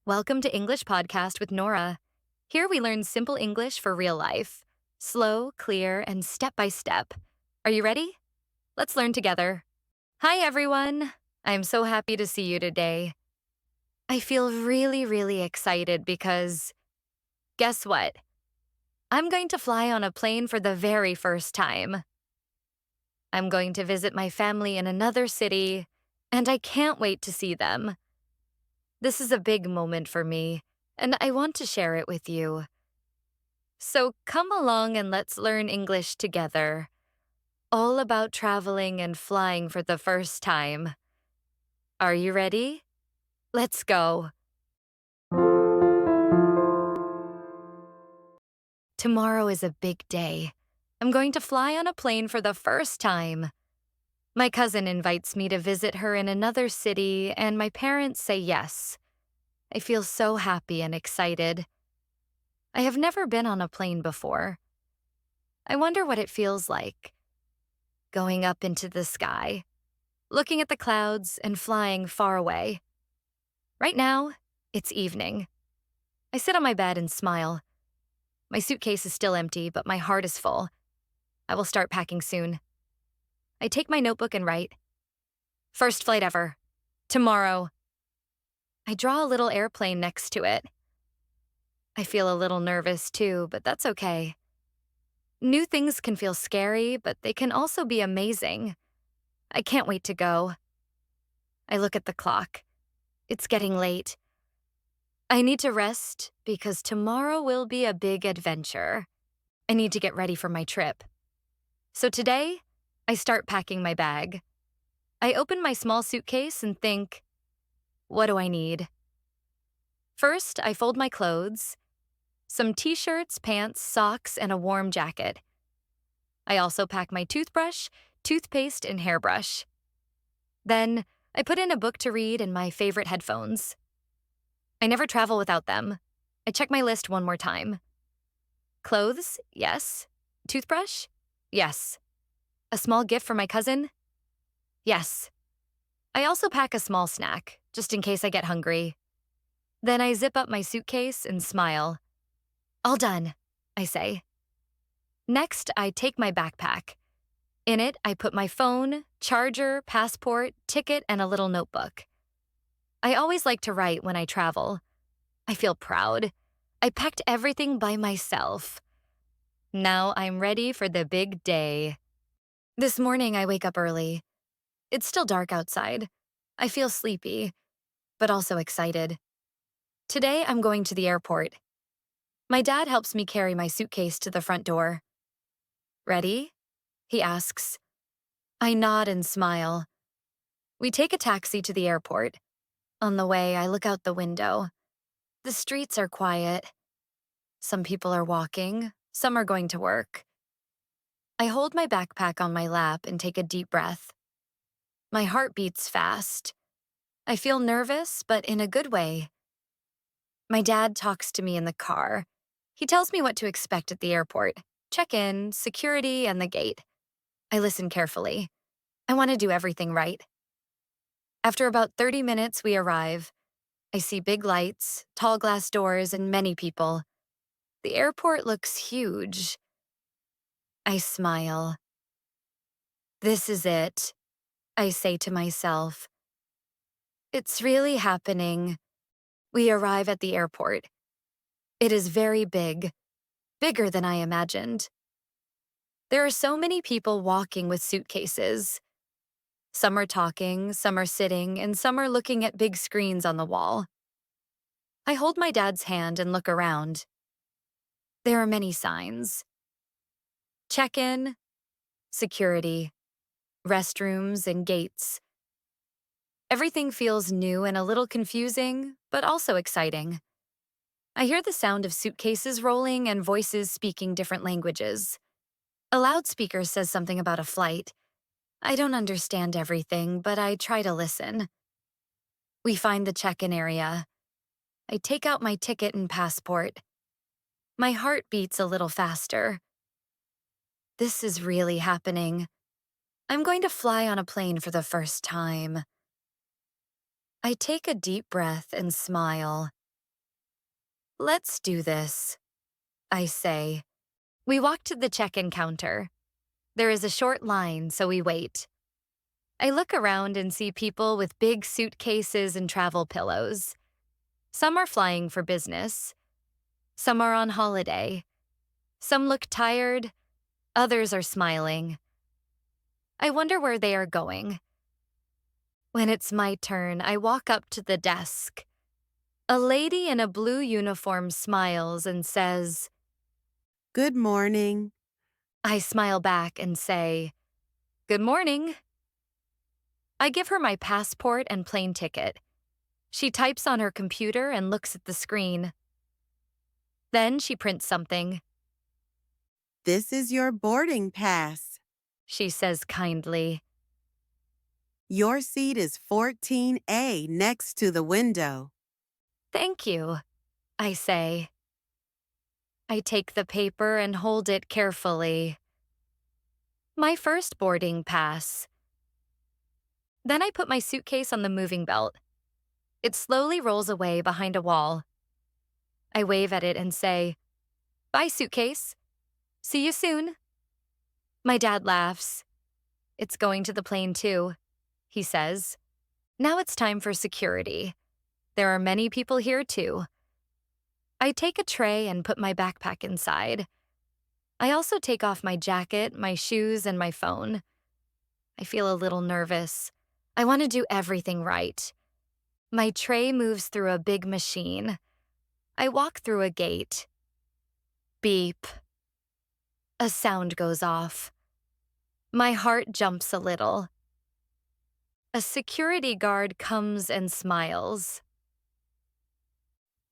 Welcome to English Podcast with Nora. Here we learn simple English for real life. Slow, clear, and step by step. Are you ready? Let's learn together. Hi, everyone. I'm so happy to see you today. I feel really excited because guess what? I'm going to fly on a plane for the very first time. I'm going to visit my family in another city, and I can't wait to see them. This is a big moment for me, and I want to share it with you. So come along and let's learn English together. All about traveling and flying for the first time. Are you ready? Let's go. Tomorrow is a big day. I'm going to fly on a plane for the first time. My cousin invites me to visit her in another city, and my parents say yes. I feel so happy and excited. I have never been on a plane before. I wonder what it feels like. Going up into the sky, looking at the clouds and flying far away. Right now, it's evening. I sit on my bed and smile. My suitcase is still empty, but my heart is full. I will start packing soon. I take my notebook and write. First flight ever. Tomorrow. I draw a little airplane next to it. I feel a little nervous too, but that's okay. New things can feel scary, but they can also be amazing. I can't wait to go. I look at the clock. It's getting late. I need to rest because tomorrow will be a big adventure. I need to get ready for my trip. So today, I start packing my bag. I open my small suitcase and think, what do I need? First, I fold my clothes. Some t-shirts, pants, socks, and a warm jacket. I also pack my toothbrush, toothpaste, and hairbrush. Then, I put in a book to read and my favorite headphones. I never travel without them. I check my list one more time. Clothes? Yes. Toothbrush? Yes. A small gift for my cousin? Yes. I also pack a small snack, just in case I get hungry. Then I zip up my suitcase and smile. All done, I say. Next, I take my backpack. In it, I put my phone, charger, passport, ticket, and a little notebook. I always like to write when I travel. I feel proud. I packed everything by myself. Now I'm ready for the big day. This morning, I wake up early. It's still dark outside. I feel sleepy, but also excited. Today, I'm going to the airport. My dad helps me carry my suitcase to the front door. Ready? He asks. I nod and smile. We take a taxi to the airport. On the way, I look out the window. The streets are quiet. Some people are walking, some are going to work. I hold my backpack on my lap and take a deep breath. My heart beats fast. I feel nervous, but in a good way. My dad talks to me in the car. He tells me what to expect at the airport: check-in, security, and the gate. I listen carefully. I want to do everything right. After about 30 minutes, we arrive. I see big lights, tall glass doors, and many people. The airport looks huge. I smile. This is it, I say to myself. It's really happening. We arrive at the airport. It is very big, bigger than I imagined. There are so many people walking with suitcases. Some are talking, some are sitting, and some are looking at big screens on the wall. I hold my dad's hand and look around. There are many signs. Check-in, security, restrooms, and gates. Everything feels new and a little confusing, but also exciting. I hear the sound of suitcases rolling and voices speaking different languages. A loudspeaker says something about a flight. I don't understand everything, but I try to listen. We find the check-in area. I take out my ticket and passport. My heart beats a little faster. This is really happening. I'm going to fly on a plane for the first time. I take a deep breath and smile. Let's do this, I say. We walk to the check-in counter. There is a short line, so we wait. I look around and see people with big suitcases and travel pillows. Some are flying for business. Some are on holiday. Some look tired. Others are smiling. I wonder where they are going. When it's my turn, I walk up to the desk. A lady in a blue uniform smiles and says, Good morning. I smile back and say, Good morning. I give her my passport and plane ticket. She types on her computer and looks at the screen. Then she prints something. This is your boarding pass. She says kindly. Your seat is 14A next to the window. Thank you, I say. I take the paper and hold it carefully. My first boarding pass. Then I put my suitcase on the moving belt. It slowly rolls away behind a wall. I wave at it and say, Bye, suitcase. See you soon. My dad laughs. It's going to the plane too, he says. Now it's time for security. There are many people here too. I take a tray and put my backpack inside. I also take off my jacket, my shoes, and my phone. I feel a little nervous. I want to do everything right. My tray moves through a big machine. I walk through a gate. Beep. A sound goes off. My heart jumps a little. A security guard comes and smiles.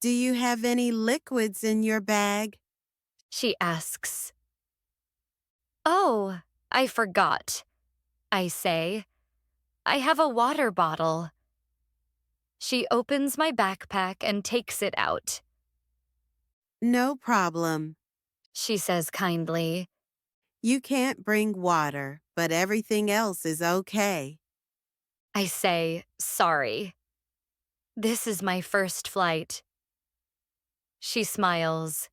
Do you have any liquids in your bag? She asks. Oh, I forgot, I say. I have a water bottle. She opens my backpack and takes it out. No problem. She says kindly. You can't bring water, but everything else is okay. I say, sorry. This is my first flight. She smiles.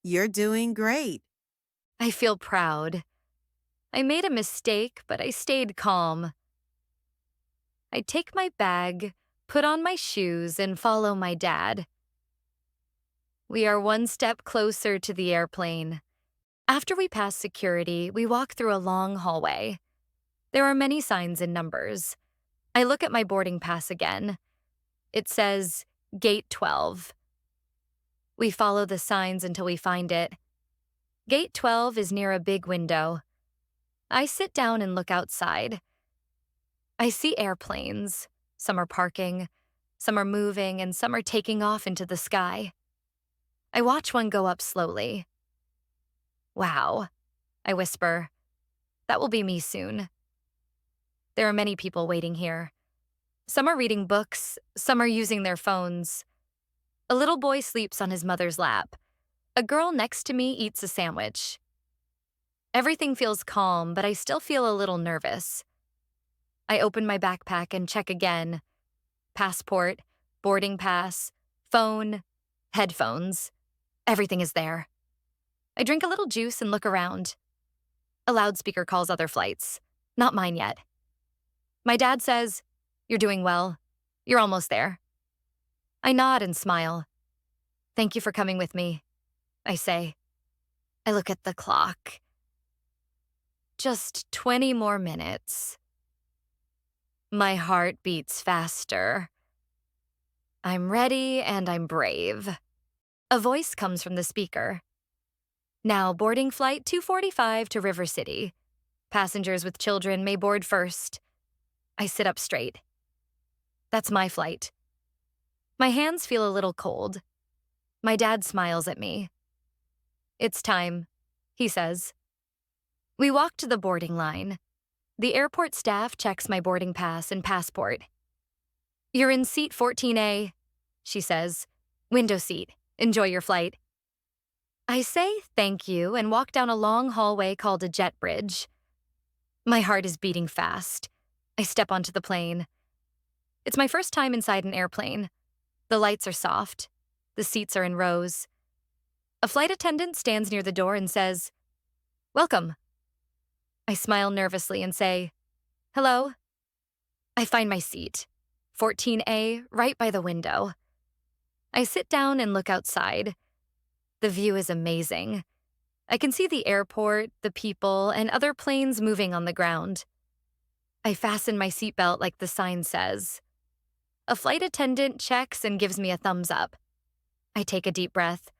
You're doing great. I feel proud. I made a mistake, but I stayed calm. I take my bag, put on my shoes, and follow my dad. We are one step closer to the airplane. After we pass security, we walk through a long hallway. There are many signs and numbers. I look at my boarding pass again. It says, Gate 12. We follow the signs until we find it. Gate 12 is near a big window. I sit down and look outside. I see airplanes. Some are parking, some are moving, and some are taking off into the sky. I watch one go up slowly. Wow, I whisper. That will be me soon. There are many people waiting here. Some are reading books, some are using their phones. A little boy sleeps on his mother's lap. A girl next to me eats a sandwich. Everything feels calm, but I still feel a little nervous. I open my backpack and check again. Passport, boarding pass, phone, headphones. Everything is there. I drink a little juice and look around. A loudspeaker calls other flights. Not mine yet. My dad says, You're doing well. You're almost there. I nod and smile. Thank you for coming with me, I say. I look at the clock. Just 20 more minutes. My heart beats faster. I'm ready and I'm brave. A voice comes from the speaker. Now boarding flight 245 to River City. Passengers with children may board first. I sit up straight. That's my flight. My hands feel a little cold. My dad smiles at me. It's time, he says. We walk to the boarding line. The airport staff checks my boarding pass and passport. You're in seat 14A, she says. Window seat. Enjoy your flight. I say thank you and walk down a long hallway called a jet bridge. My heart is beating fast. I step onto the plane. It's my first time inside an airplane. The lights are soft. The seats are in rows. A flight attendant stands near the door and says, "Welcome." I smile nervously and say, "Hello." I find my seat, 14A, right by the window. I sit down and look outside. The view is amazing. I can see the airport, the people, and other planes moving on the ground. I fasten my seatbelt like the sign says. A flight attendant checks and gives me a thumbs up. I take a deep breath.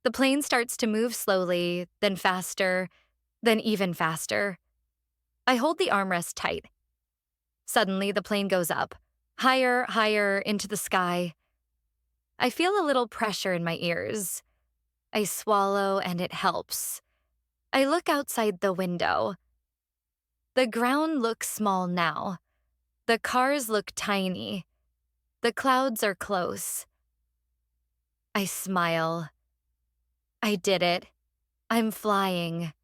The plane starts to move slowly, then faster, then even faster. I hold the armrest tight. Suddenly, the plane goes up, higher, higher, into the sky. I feel a little pressure in my ears. I swallow and it helps. I look outside the window. The ground looks small now. The cars look tiny. The clouds are close. I smile. I did it. I'm flying.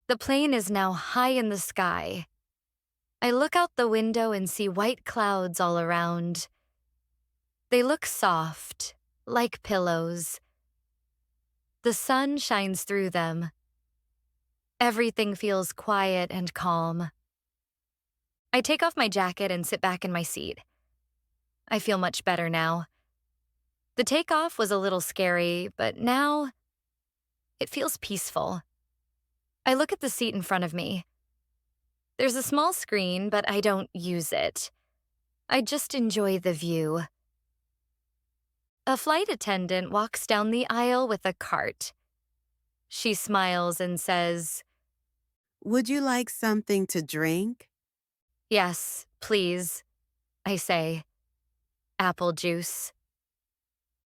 The plane is now high in the sky. I look out the window and see white clouds all around. They look soft, like pillows. The sun shines through them. Everything feels quiet and calm. I take off my jacket and sit back in my seat. I feel much better now. The takeoff was a little scary, but now it feels peaceful. I look at the seat in front of me. There's a small screen, but I don't use it. I just enjoy the view. A flight attendant walks down the aisle with a cart. She smiles and says, Would you like something to drink? "Yes, please," I say. "Apple juice."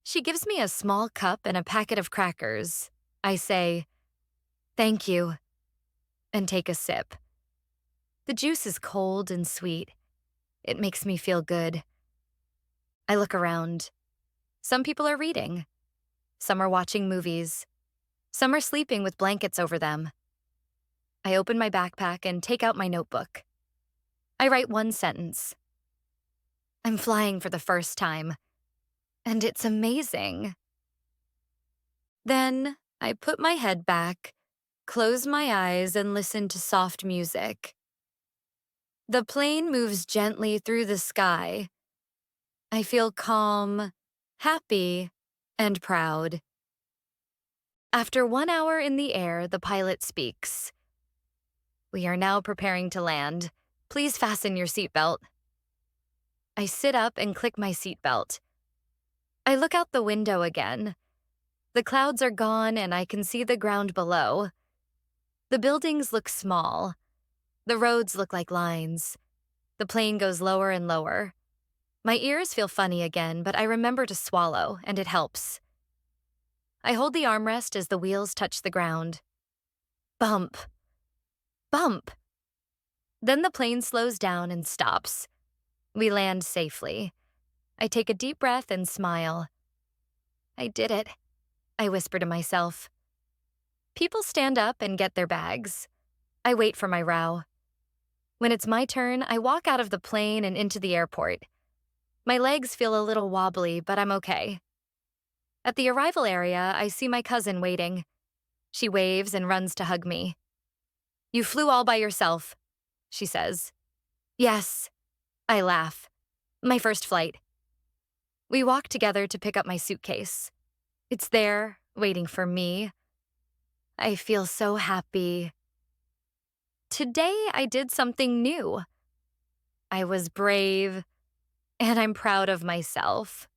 She gives me a small cup and a packet of crackers. I say, "Thank you," and take a sip. The juice is cold and sweet. It makes me feel good. I look around. Some people are reading. Some are watching movies. Some are sleeping with blankets over them. I open my backpack and take out my notebook. I write one sentence. I'm flying for the first time, and it's amazing. Then I put my head back, close my eyes, and listen to soft music. The plane moves gently through the sky. I feel calm, happy, and proud. After 1 hour in the air, the pilot speaks. "We are now preparing to land. Please fasten your seatbelt." I sit up and click my seatbelt. I look out the window again. The clouds are gone and I can see the ground below. The buildings look small. The roads look like lines. The plane goes lower and lower. My ears feel funny again, but I remember to swallow, and it helps. I hold the armrest as the wheels touch the ground. Bump. Bump. Then the plane slows down and stops. We land safely. I take a deep breath and smile. I did it, I whisper to myself. People stand up and get their bags. I wait for my row. When it's my turn, I walk out of the plane and into the airport. My legs feel a little wobbly, but I'm okay. At the arrival area, I see my cousin waiting. She waves and runs to hug me. "You flew all by yourself," she says. "Yes," I laugh. "My first flight." We walk together to pick up my suitcase. It's there, waiting for me. I feel so happy. Today, I did something new. I was brave, and I'm proud of myself.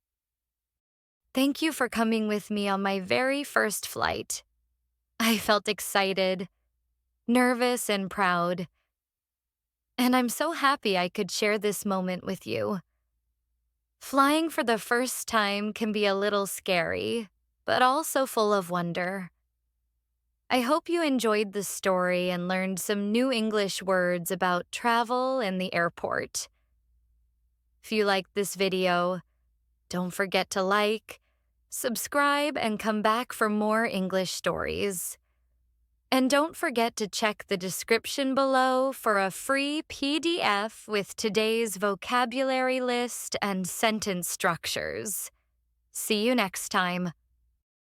Thank you for coming with me on my very first flight. I felt excited, nervous, and proud. And I'm so happy I could share this moment with you. Flying for the first time can be a little scary, but also full of wonder. I hope you enjoyed the story and learned some new English words about travel and the airport. If you liked this video, don't forget to like, subscribe, and come back for more English stories. And don't forget to check the description below for a free PDF with today's vocabulary list and sentence structures. See you next time.